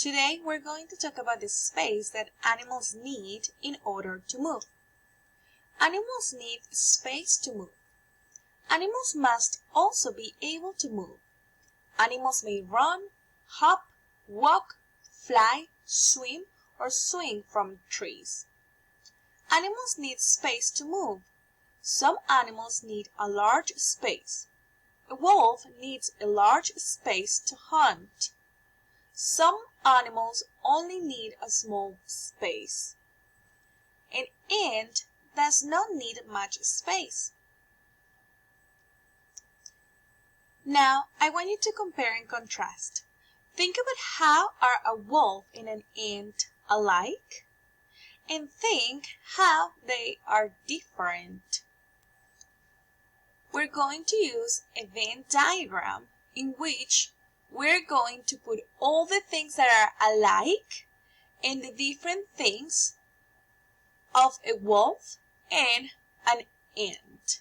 Today we're going to talk about the space that animals need in order to move. Animals need space to move. Animals must also be able to move. Animals may run, hop, walk, fly, swim, or swing from trees. Animals need space to move. Some animals need a large space. A wolf needs a large space to hunt. Some animals only need a small space. An ant does not need much space. Now, I want you to compare and contrast. Think about how are a wolf and an ant alike? And think how they are different. We're going to use a Venn diagram in which we're going to put all the things that are alike and the different things of a wolf and an ant.